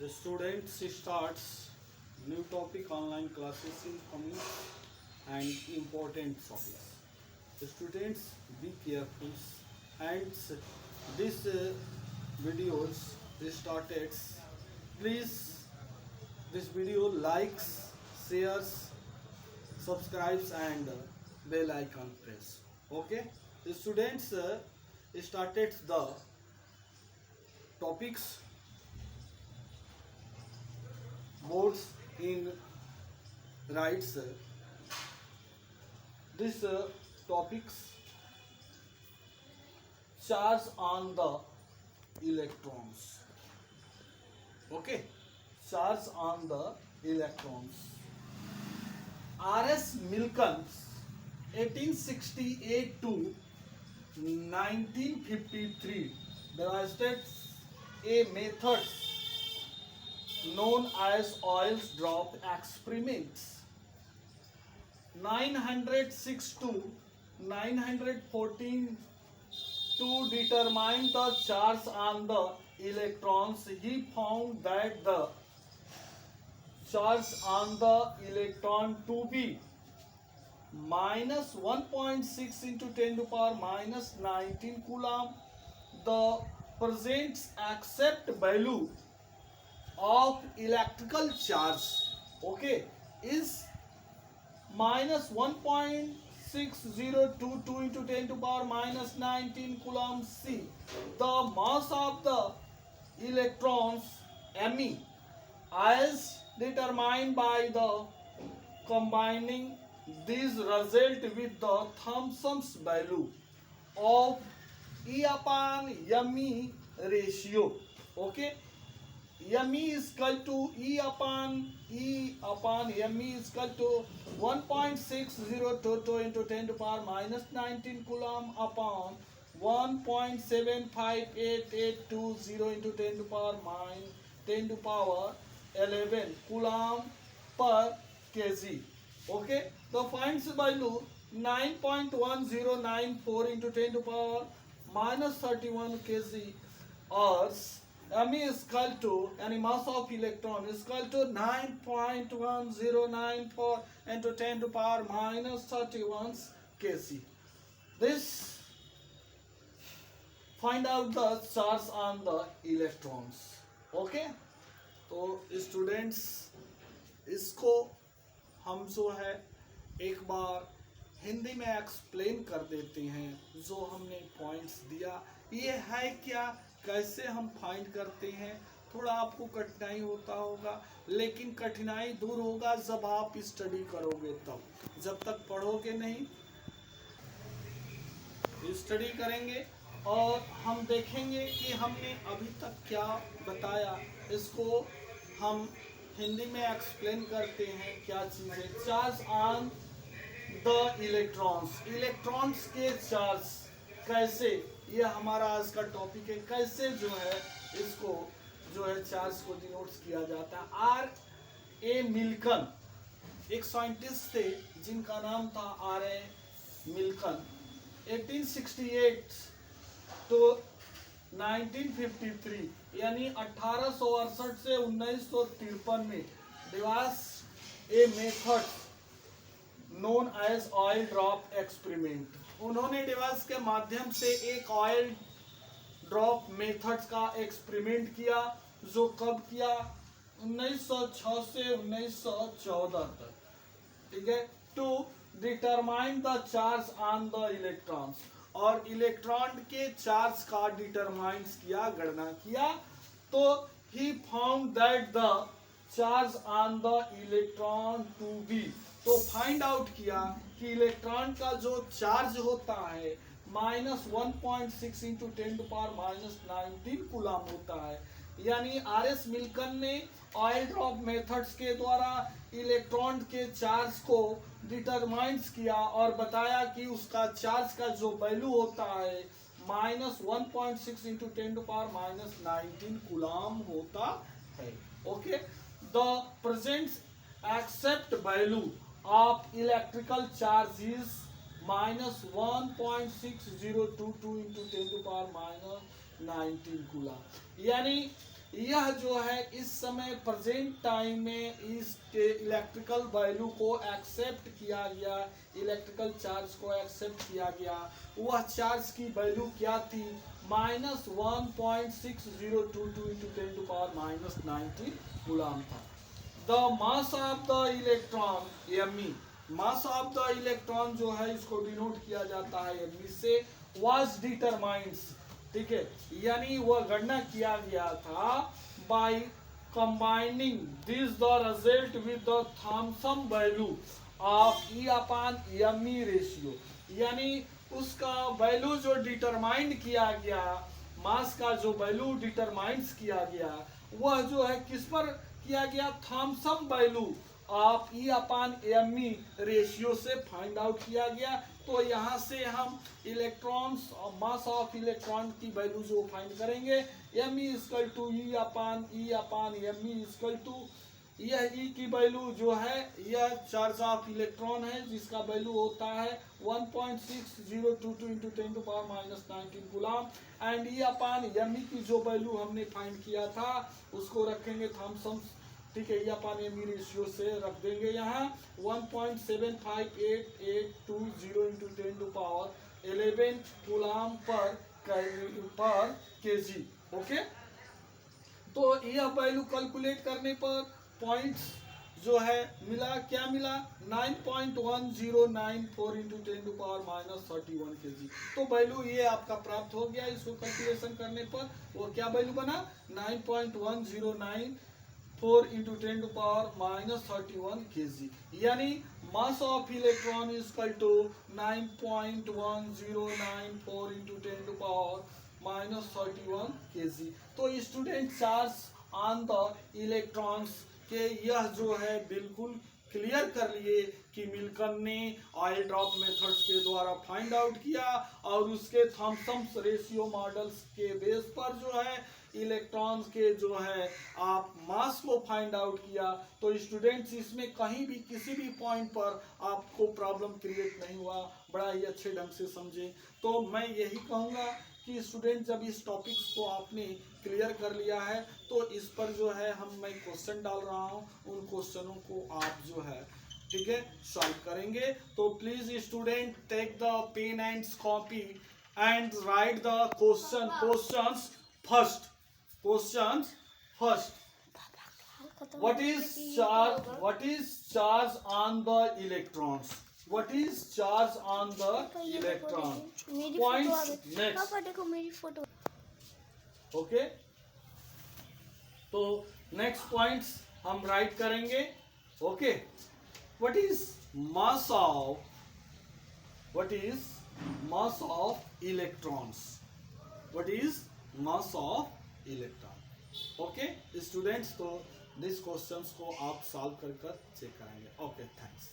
The students starts new topic online classes in coming and important topics. The students be careful and this videos started. Please this video likes, shares, subscribes and bell icon press. Okay. The students started the topics boards in rights. This topics charge on the electrons. Okay, charge on the electrons. R.S. Milken 1868 to 1953 demonstrated a method known as oil drop experiments. 906 to 914 to determine the charge on the electrons, he found that the charge on the electron to be minus 1.6 into 10 to power minus 19 coulomb. The present accept value of electrical charge, okay, is minus 1.6022 into 10 to power minus 19 coulomb C. The mass of the electrons Me as determined by the combining this result with the Thomson's value of E upon Me ratio. Okay, Me is equal to E upon Me is equal to 1.602 into 10 to power minus 19 coulomb upon 1.75820 into 10 to power minus 10 to power 11 coulomb per kg. Okay, the finds value 9.1094 into 10 to power minus 31 kg or Me is equal to, any mass of electron is equal to 9.1094 into 10 to power minus 31 kg. This find out the charge on the electrons. Okay, तो students इसको हम जो है एक बार हिंदी में explain कर देते हैं जो हमने पॉइंट्स दिया ये है क्या, कैसे हम फाइंड करते हैं. थोड़ा आपको कठिनाई होता होगा लेकिन कठिनाई दूर होगा जब आप स्टडी करोगे तब. जब तक पढ़ोगे नहीं, स्टडी करेंगे और हम देखेंगे कि हमने अभी तक क्या बताया. इसको हम हिंदी में एक्सप्लेन करते हैं क्या चीज़ें. Charge on the electrons, electrons के चार्ज कैसे, ये हमारा आज का टॉपिक है. कैसे जो है इसको जो है चार्ज को डिनोट किया जाता है. R.A. मिल्कन एक साइंटिस्ट थे जिनका नाम था R.A. मिल्कन. 1868 तो 1953 यानी 1868 से 1953 में devise a method known as oil drop experiment. उन्होंने डिवाइस के माध्यम से एक ऑयल ड्रॉप मेथड का एक्सपेरिमेंट किया. जो कब किया, 1906 से 1914 तक. ठीक है, to determine the charge on the electrons, और इलेक्ट्रॉन के चार्ज का डिटरमाइन किया, गणना किया. तो he found that the charge on the electron to be, तो फाइंड आउट किया कि इलेक्ट्रॉन का जो चार्ज होता है minus 1.6 into 10 to power minus 19 coulomb होता है. यानी R.S. मिल्कन ने ऑयल ड्रॉप मेथड्स के द्वारा इलेक्ट्रॉन के चार्ज को डिटरमाइंस किया और बताया कि उसका चार्ज का जो वैल्यू होता है minus 1.6 into 10 to power minus 19 coulomb होता है. Okay, the present accept value of electrical charge is minus 1.6022 into 10 to power minus 19 coulomb. यानी यह जो है इस समय प्रेजेंट टाइम में इसके इलेक्ट्रिकल वैल्यू को एक्सेप्ट किया गया, इलेक्ट्रिकल चार्ज को एक्सेप्ट किया गया। वह चार्ज की वैल्यू क्या थी? -1.6022 इंटू 10⁻⁻19 कूलम था। The mass of the electron ME, mass of the electron जो है इसको डिनोट किया जाता है एमई से, वाज डिटरमाइंड्स, ठीक है, यानी वह गणना किया गया था by combining this the result with the Thomson value of E upon ME ratio, यानी उसका वैल्यू जो डिटरमाइन किया गया, मास का जो वैल्यू डिटरमाइंस किया गया, वह जो है किस पर किया गया? Thomson value of E upon ME ratio से फाइंड आउट किया गया। तो यहाँ से हम इलेक्ट्रॉन्स और मास ऑफ इलेक्ट्रॉन की वैल्यू जो फाइंड करेंगे, ME equal to E upon ME equal to, यह ई की वैल्यू जो है यह चार्ज ऑफ इलेक्ट्रॉन है जिसका वैल्यू होता है 1.6022 into 10⁻⁻19 coulomb, and E upon ME की जो वैल्यू हमने फाइंड किया था उसको रखेंगे थॉम्सन, ठीक है, ई अपॉन एमई रेशियो से रख देंगे यहाँ 1.75880 into 10⁻11 coulomb per KG. Okay, तो यह वैल्यू कैलकुलेट करने पर पॉइंट्स जो है मिला, क्या मिला? 9.1094 इंटू 10⁻31 केजी। तो वैल्यू ये आपका प्राप्त हो गया। इसको कैलकुलेशन करने पर वो क्या वैल्यू बना? 9.1094 इंटू 10⁻31 केजी, यानी mass of electron is equal to 9.1094 into 10⁻31 kg. तो student charge on the electrons के यह जो है बिल्कुल क्लियर कर लिए कि मिल्टन ने ऑयल ड्रॉप मेथड्स के द्वारा फाइंड आउट किया और उसके थॉम्सन रेशियो मॉडल्स के बेस पर जो है इलेक्ट्रॉन्स के जो है आप मास को फाइंड आउट किया। तो स्टूडेंट्स इसमें कहीं भी किसी भी पॉइंट पर आपको प्रॉब्लम क्रिएट नहीं हुआ, बड़ा ही अच्छे ढंग से समझे। तो मैं यही कहूँगा कि स्टूडेंट जब इस टॉपिक्स को आपने क्लियर कर लिया है तो इस पर जो है मैं क्वेश्चन डाल रहा हूँ, उन क्वेश्चनों को आप जो है, ठीक है, सॉल्व करेंगे। तो please student take the pen and copy and write the questions first. What is charge on the electrons? What is charge on the electron? Points next. पापा देखो मेरी फोटो। ओके, तो नेक्स्ट पॉइंट्स हम right करेंगे। Okay, what is mass of electrons? What is mass of electron? Okay students, तो this questions को आप solve कर चेक करेंगे। Okay, thanks.